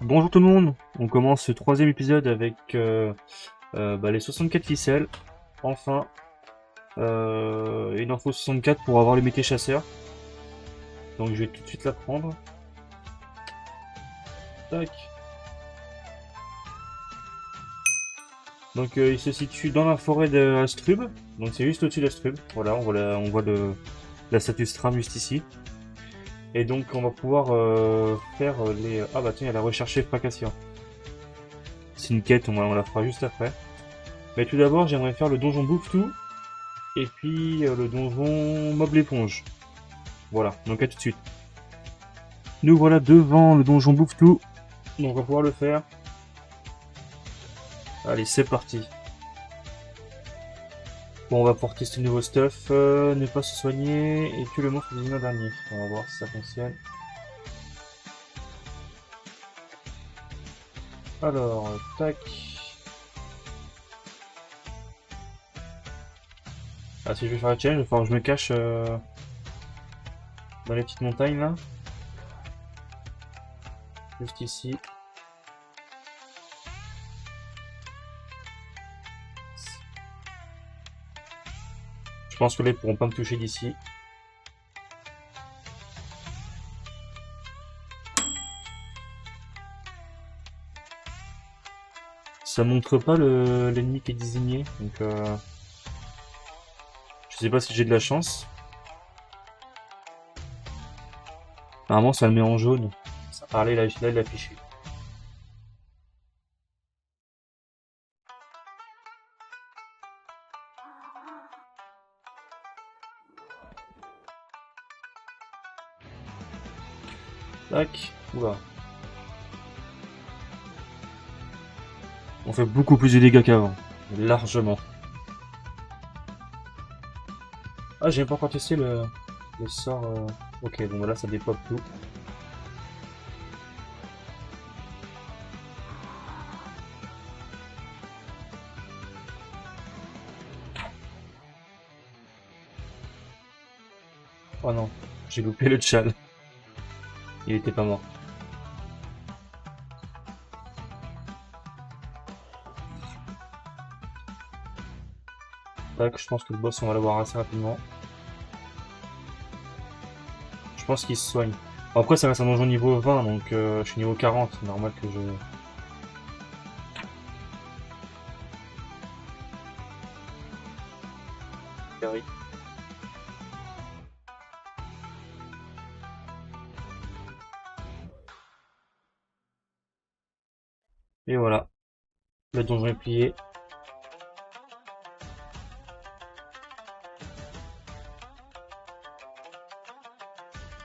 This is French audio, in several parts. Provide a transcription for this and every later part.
Bonjour tout le monde, on commence ce troisième épisode avec les 64 ficelles. Enfin, il en faut 64 pour avoir le métier chasseur. Donc je vais tout de suite la prendre. Tac. Donc il se situe dans la forêt d'Astrub. Donc c'est juste au-dessus d'Astrub. Voilà, on voit la statue Stram juste ici. Et donc on va pouvoir faire les... Ah bah tiens, il y a la recherche Fracassien. C'est une quête, on la fera juste après. Mais tout d'abord, j'aimerais faire le donjon Bouffe-Tout et puis le donjon Mob l'éponge. Voilà, donc à tout de suite. Nous voilà devant le donjon Bouffe-Tout, donc on va pouvoir le faire. Allez, c'est parti. Bon, on va pouvoir tester le nouveau stuff, ne pas se soigner et tuer le monstre du dernier. On va voir si ça fonctionne. Alors, tac. Ah, si je vais faire le challenge, il va falloir que je me cache dans les petites montagnes là. Juste ici. Je pense que là, ils pourront pas me toucher d'ici. Ça montre pas l'ennemi qui est désigné, donc je sais pas si j'ai de la chance. Normalement, ça le met en jaune. Ah, là, il l'a affiché. Tac. Oula. On fait beaucoup plus de dégâts qu'avant. Largement. Ah, j'ai pas encore testé le sort. Ok, bon, voilà, ça dépop tout. Oh non, j'ai loupé le tchal. Il était pas mort. Tac, je pense que le boss, on va l'avoir assez rapidement. Je pense qu'il se soigne. Bon, après, ça reste un donjon niveau 20, donc je suis niveau 40. C'est normal que je... Carry. Et voilà, le donjon est plié.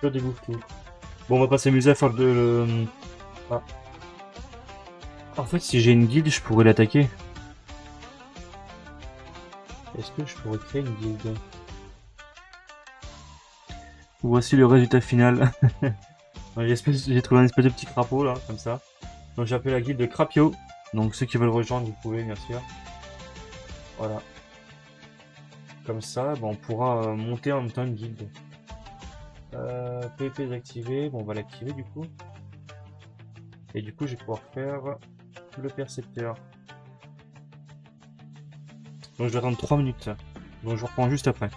Je débouffe tout. Bon, on va pas s'amuser à faire Ah. En fait, si j'ai une guilde, je pourrais l'attaquer. Est-ce que je pourrais créer une guilde? Voici le résultat final. J'ai trouvé un espèce de petit crapaud là, comme ça. Donc j'ai appelé la guilde de Crapio. Donc ceux qui veulent rejoindre, vous pouvez bien sûr. Voilà. Comme ça, on pourra monter en même temps une guilde. PvP désactivé. Bon, on va l'activer du coup. Et du coup, je vais pouvoir faire le percepteur. Donc je vais attendre 3 minutes. Donc je reprends juste après.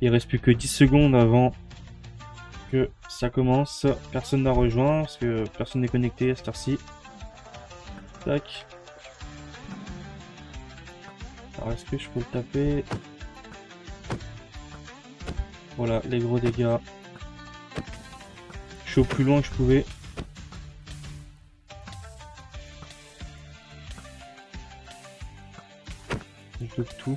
Il reste plus que 10 secondes avant que ça commence. Personne n'a rejoint parce que personne n'est connecté à cette heure-ci. Tac. Alors est-ce que je peux le taper? Voilà, les gros dégâts. Je suis au plus loin que je pouvais. Je veux tout.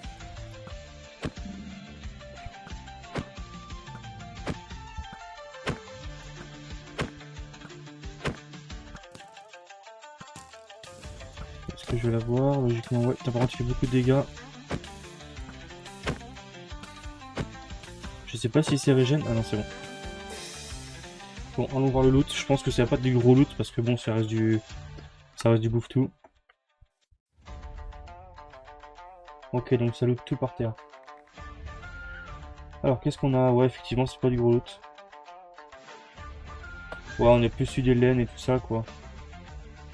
Est-ce que je vais l'avoir? Logiquement, ouais. T'as par contre fait beaucoup de dégâts. Je sais pas si c'est régène. Ah non, c'est bon. Bon, allons voir le loot. Je pense que ça va pas être du gros loot parce que bon, ça reste du bouffe-tout. Ok, donc ça loot tout par terre. Alors, qu'est-ce qu'on a? Ouais, effectivement, c'est pas du gros loot. Ouais, on est plus sur des laines et tout ça, quoi.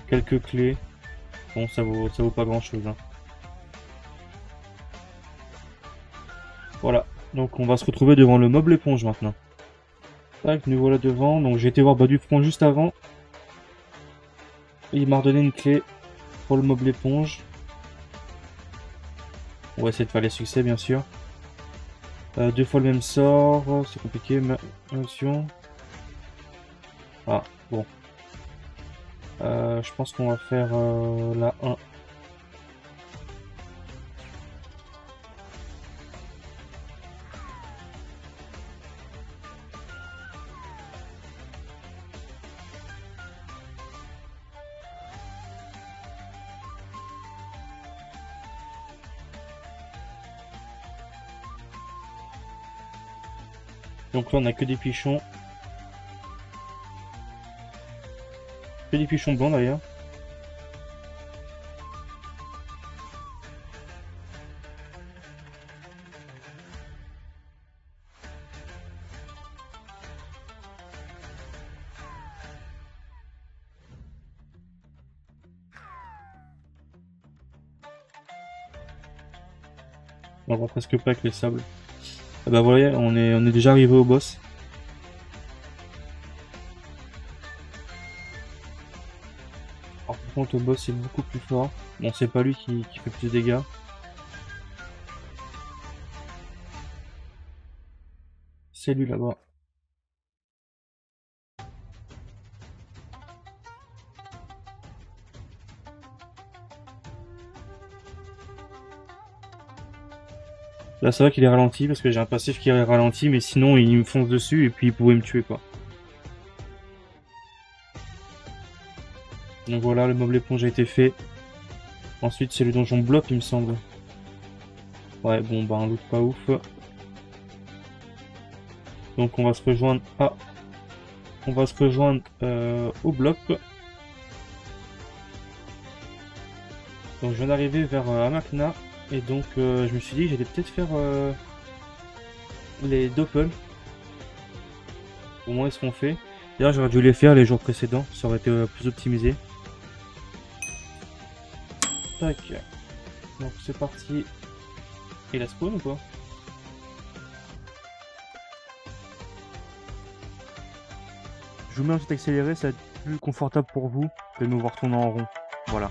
Quelques clés. Bon, ça vaut pas grand chose, hein. Voilà. Donc, on va se retrouver devant le meuble éponge maintenant. Tac, nous voilà devant. Donc, j'ai été voir Bas du Front juste avant. Et il m'a redonné une clé pour le meuble éponge. On va essayer de faire les succès, bien sûr. Deux fois le même sort. C'est compliqué. Motion. Ah, bon. Je pense qu'on va faire la 1. Donc là, on a que des pichons. Que des pichons blancs d'ailleurs. On voit presque pas avec les sables. Ah bah voilà, on est déjà arrivé au boss. Alors, par contre, le boss est beaucoup plus fort. Bon, c'est pas lui qui fait plus de dégâts. C'est lui là-bas. Là, c'est vrai qu'il est ralenti parce que j'ai un passif qui est ralenti, mais sinon, il me fonce dessus et puis il pouvait me tuer, quoi. Donc voilà, le meuble éponge a été fait. Ensuite, c'est le donjon bloc, il me semble. Ouais, bon, bah, un loot pas ouf. Donc, on va se rejoindre. Ah, on va se rejoindre au bloc. Donc, je viens d'arriver vers Amakna. Et donc, je me suis dit que j'allais peut-être faire les doppels. Au moins, ce qu'on fait. D'ailleurs, j'aurais dû les faire les jours précédents. Ça aurait été plus optimisé. Tac. Donc, c'est parti. Il a spawn ou quoi? Je vous mets un petit accéléré, ça va être plus confortable pour vous que de nous voir tourner en rond. Voilà.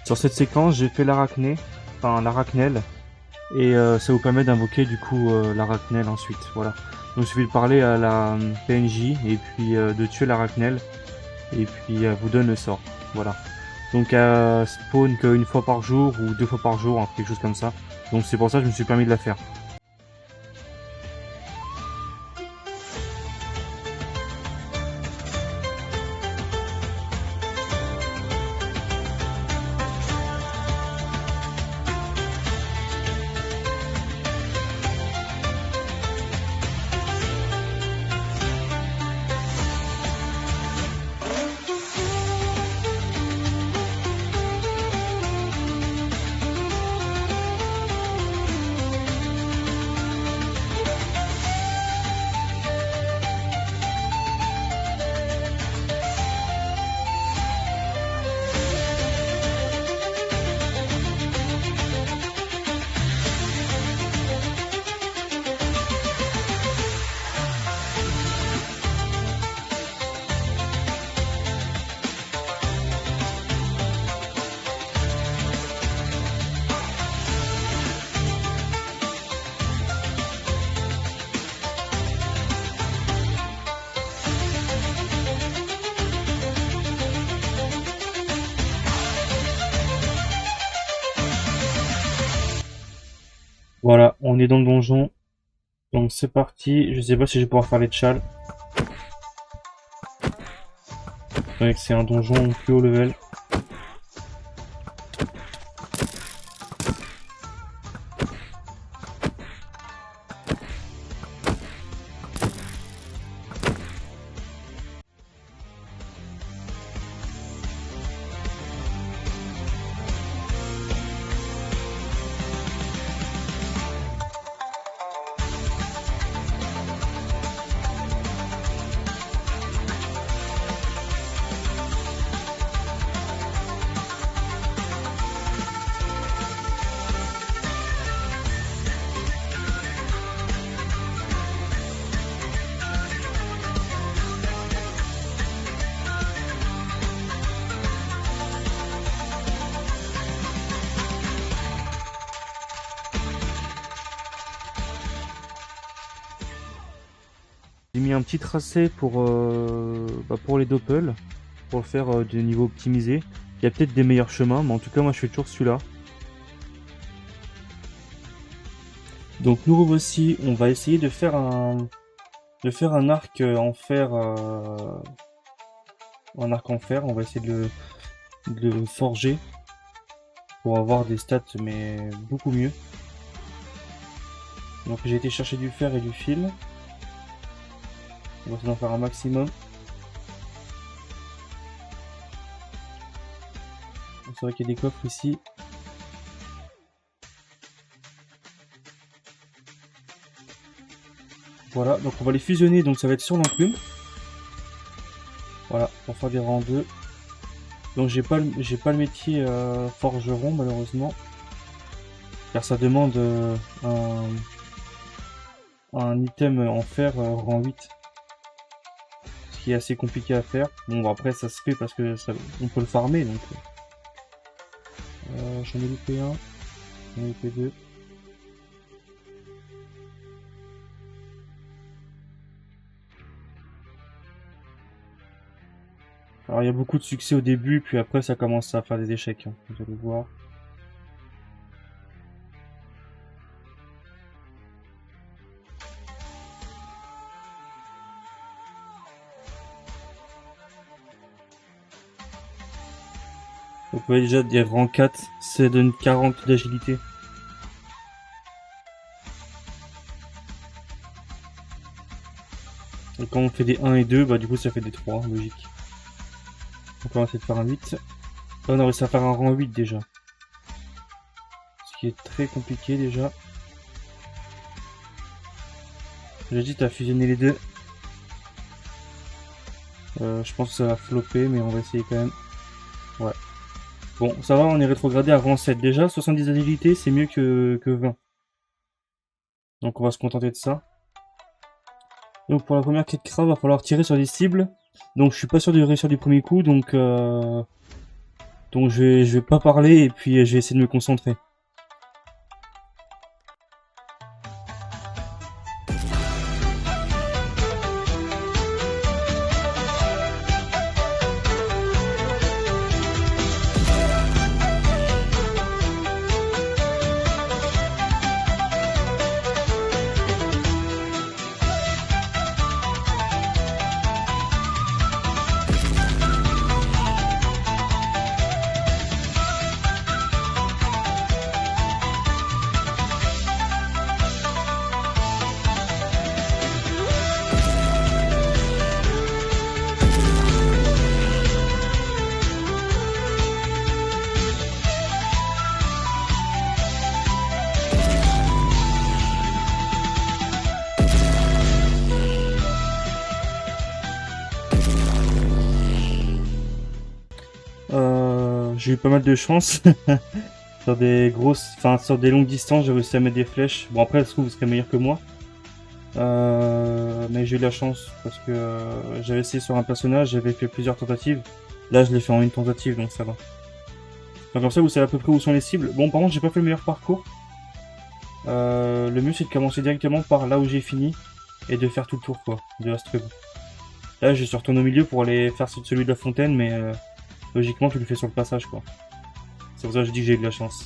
Sur cette séquence, j'ai fait l'arachné, enfin l'arachnelle. Et ça vous permet d'invoquer du coup l'arachnel ensuite. Voilà. Donc il suffit de parler à la PNJ et puis de tuer l'arachnel. Et puis elle vous donne le sort. Voilà. Donc elle spawn qu'une fois par jour ou 2 fois par jour, hein, quelque chose comme ça. Donc c'est pour ça que je me suis permis de la faire. Voilà, on est dans le donjon. Donc c'est parti. Je sais pas si je vais pouvoir faire les tchals. Donc c'est un donjon plus haut level. J'ai mis un petit tracé pour les doppels, pour faire du niveau optimisé. Il y a peut-être des meilleurs chemins, mais en tout cas moi je fais toujours celui-là. Donc nous revoici, on va essayer de faire un arc en fer, on va essayer de le forger pour avoir des stats mais beaucoup mieux. Donc j'ai été chercher du fer et du fil. On va essayer d'en faire un maximum. C'est vrai qu'il y a des coffres ici. Voilà, donc on va les fusionner, donc ça va être sur l'enclume. Voilà, pour faire des rangs 2. Donc j'ai pas le métier forgeron malheureusement. Car ça demande un item en fer rang 8. Ce qui est assez compliqué à faire. Bon après ça se fait parce que on peut le farmer donc. J'en ai loupé un. J'en ai loupé deux. Alors il y a beaucoup de succès au début, puis après ça commence à faire des échecs, hein, vous allez voir. Donc vous voyez déjà des rangs 4, ça donne 40 d'agilité. Et quand on fait des 1 et 2, bah du coup ça fait des 3, logique. Donc on va essayer de faire un 8. Là on a réussi à faire un rang 8 déjà. Ce qui est très compliqué déjà. J'ai dit à fusionner les deux. Je pense que ça va flopper, mais on va essayer quand même. Ouais. Bon, ça va, on est rétrogradé à rang 7 déjà. 70 d'agilité, c'est mieux que 20. Donc on va se contenter de ça. Donc pour la première quête crabe, va falloir tirer sur des cibles. Donc je suis pas sûr de réussir du premier coup, donc je vais pas parler et puis je vais essayer de me concentrer. j'ai eu pas mal de chance. Sur des grosses, enfin sur des longues distances, j'ai réussi à mettre des flèches. Bon après, ça se trouve, vous serez meilleur que moi. Mais j'ai eu de la chance parce que j'avais essayé sur un personnage, j'avais fait plusieurs tentatives. Là, je l'ai fait en une tentative, donc ça va. Donc comme ça, vous savez à peu près où sont les cibles. Bon, par contre, j'ai pas fait le meilleur parcours. Le mieux, c'est de commencer directement par là où j'ai fini et de faire tout le tour, quoi, de Astrub. Là, je suis retourné au milieu pour aller faire celui de la fontaine, mais logiquement, tu le fais sur le passage, quoi. C'est pour ça que je dis que j'ai eu de la chance.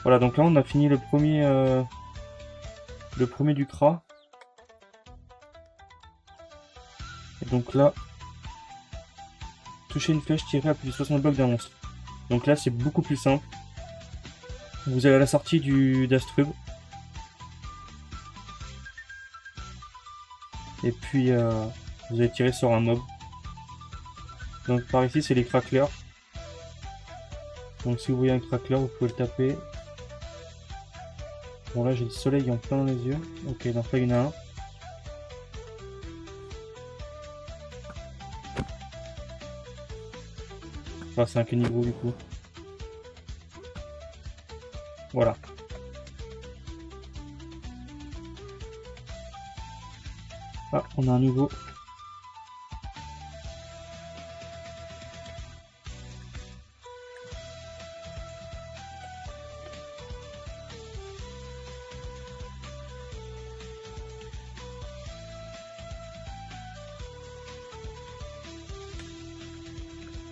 Voilà, donc là, on a fini le premier du Kra. Et donc là, toucher une flèche tirée à plus de 60 blocs d'un monstre. Donc là, c'est beaucoup plus simple. Vous allez à la sortie d'Astrub. Et puis, vous allez tirer sur un mob. Donc par ici, c'est les cracklers. Donc si vous voyez un crackler, vous pouvez le taper. Bon là, j'ai le soleil en plein dans les yeux. Ok, donc là, il y en a un. Enfin, c'est un caniveau du coup. Voilà. Ah, on a un nouveau.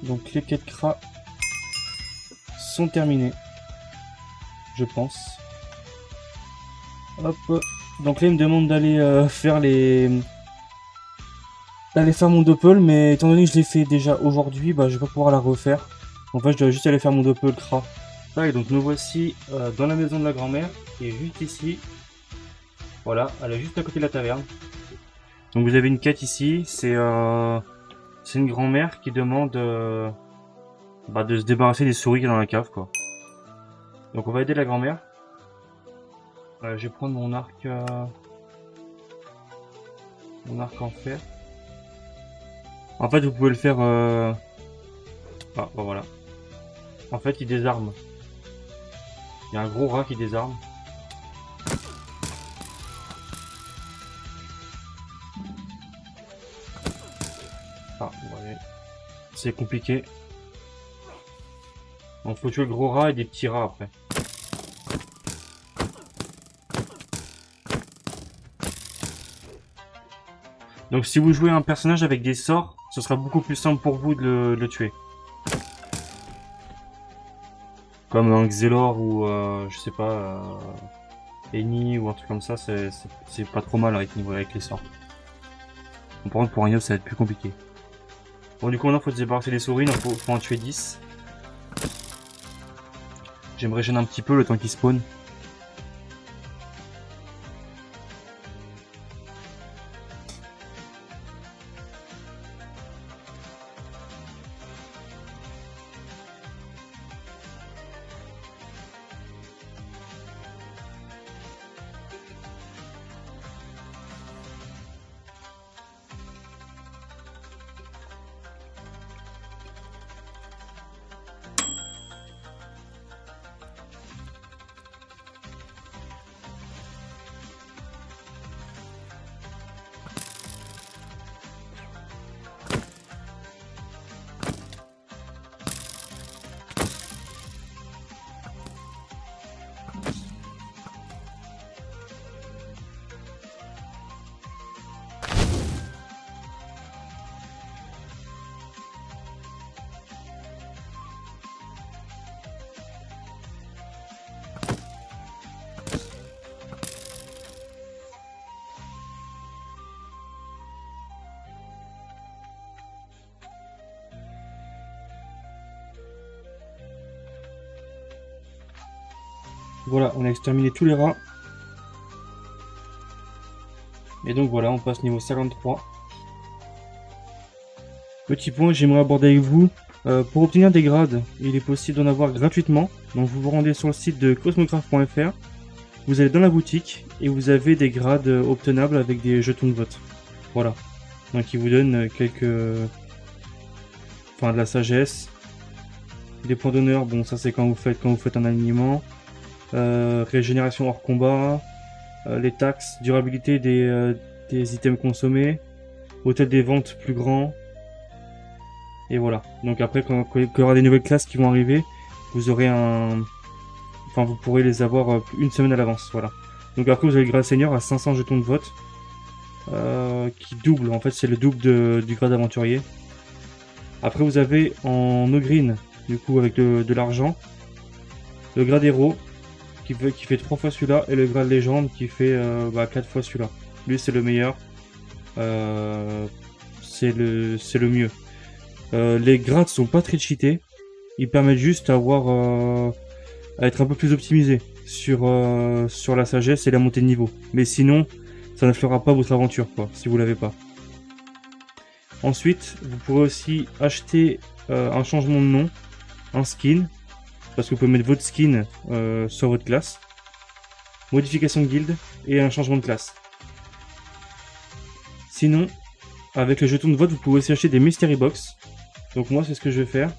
Donc les quêtes Kra sont terminées. Je pense. Hop. Donc là, il me demande d'aller faire d'aller faire mon doppel, mais étant donné que je l'ai fait déjà aujourd'hui, bah je vais pas pouvoir la refaire. En fait, je dois juste aller faire mon doppel Kra. Ah, et donc nous voici dans la maison de la grand-mère, qui est juste ici. Voilà, elle est juste à côté de la taverne. Donc vous avez une quête ici, c'est une grand-mère qui demande de se débarrasser des souris qui sont dans la cave, quoi. Donc on va aider la grand-mère. Je vais prendre mon arc en fer. En fait, vous pouvez le faire. Ah, bah voilà. En fait, il désarme. Il y a un gros rat qui désarme. Ah, ouais. C'est compliqué. Donc, faut tuer le gros rat et des petits rats après. Donc, si vous jouez un personnage avec des sorts, ce sera beaucoup plus simple pour vous de le tuer. Comme un Xelor ou je sais pas, Eni ou un truc comme ça, c'est pas trop mal avec les sorts. Par contre, pour un Yob, ça va être plus compliqué. Bon, du coup, maintenant, faut se débarrasser des souris, donc faut en tuer 10. J'aimerais gêner un petit peu le temps qu'ils spawn. Voilà, on a exterminé tous les rats. Et donc voilà, on passe niveau 53. Petit point que j'aimerais aborder avec vous. Pour obtenir des grades, il est possible d'en avoir gratuitement. Donc vous vous rendez sur le site de cosmograph.fr. Vous allez dans la boutique et vous avez des grades obtenables avec des jetons de vote. Voilà. Donc ils vous donnent quelques... Enfin de la sagesse. Des points d'honneur, bon ça c'est quand vous faites un alignement. Régénération hors combat. Les taxes, durabilité des items consommés. Hôtel des ventes plus grand. Et voilà. Donc après, quand il y aura des nouvelles classes qui vont arriver, vous aurez enfin, vous pourrez les avoir une semaine à l'avance. Voilà. Donc après, vous avez le grade seigneur à 500 jetons de vote. Qui double, en fait, c'est le double du grade aventurier. Après, vous avez en no green, du coup, avec de l'argent, le grade héros, qui fait 3 fois celui-là, et le grade légende, qui fait 4 fois celui-là. Lui, c'est le meilleur. C'est le mieux. Les grades sont pas très cheatés. Ils permettent juste à être un peu plus optimisés sur la sagesse et la montée de niveau. Mais sinon, ça ne fera pas votre aventure, quoi, si vous l'avez pas. Ensuite, vous pourrez aussi acheter un changement de nom, un skin, parce que vous pouvez mettre votre skin sur votre classe, modification de guilde et un changement de classe. Sinon, avec le jeton de vote, vous pouvez aussi acheter des mystery box. Donc moi, c'est ce que je vais faire.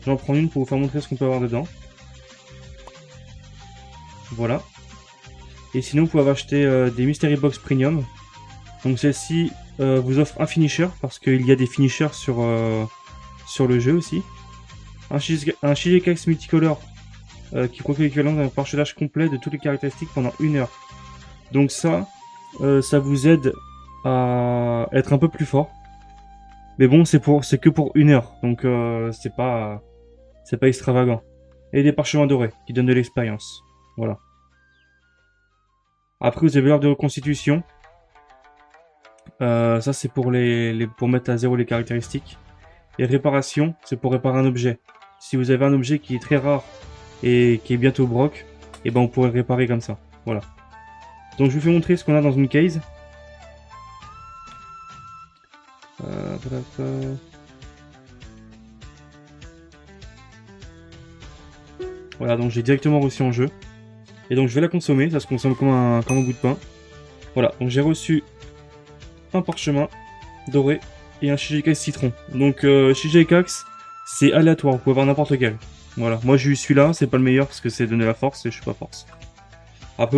J'en prends une pour vous faire montrer ce qu'on peut avoir dedans. Voilà. Et sinon, vous pouvez acheter des mystery box premium. Donc celle-ci vous offre un finisher, parce qu'il y a des finishers sur le jeu aussi. Un Shigekiax multicolore qui procure l'équivalent d'un parchelage complet de toutes les caractéristiques pendant 1 heure. Donc ça vous aide à être un peu plus fort. Mais bon, c'est que pour 1 heure, donc c'est pas extravagant. Et des parchemins dorés qui donnent de l'expérience. Voilà. Après, vous avez l'heure de reconstitution. Ça, c'est pour pour mettre à zéro les caractéristiques. Et réparation, c'est pour réparer un objet. Si vous avez un objet qui est très rare et qui est bientôt broc, et ben on pourrait le réparer comme ça. Voilà. Donc je vous fais montrer ce qu'on a dans une case. Voilà, donc j'ai directement reçu en jeu. Et donc je vais la consommer, ça se consomme comme un bout de pain. Voilà, donc j'ai reçu un parchemin doré et un Shigekiax citron. Donc Shigekiax, c'est aléatoire, vous pouvez avoir n'importe quel. Voilà, moi j'ai eu celui-là, c'est pas le meilleur parce que c'est donné la force et je suis pas force. Après,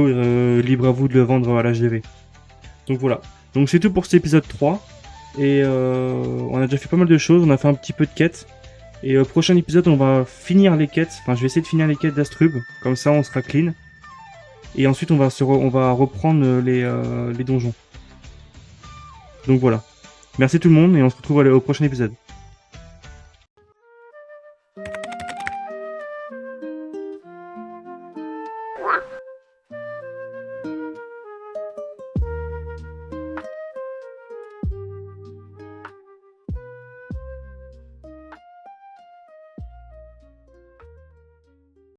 libre à vous de le vendre à l'HDV. Donc voilà, donc c'est tout pour cet épisode 3. Et on a déjà fait pas mal de choses, on a fait un petit peu de quêtes. Et au prochain épisode, on va finir les quêtes. Enfin, je vais essayer de finir les quêtes d'Astrub, comme ça on sera clean. Et ensuite, on va reprendre les donjons. Donc voilà. Merci tout le monde et on se retrouve au prochain épisode.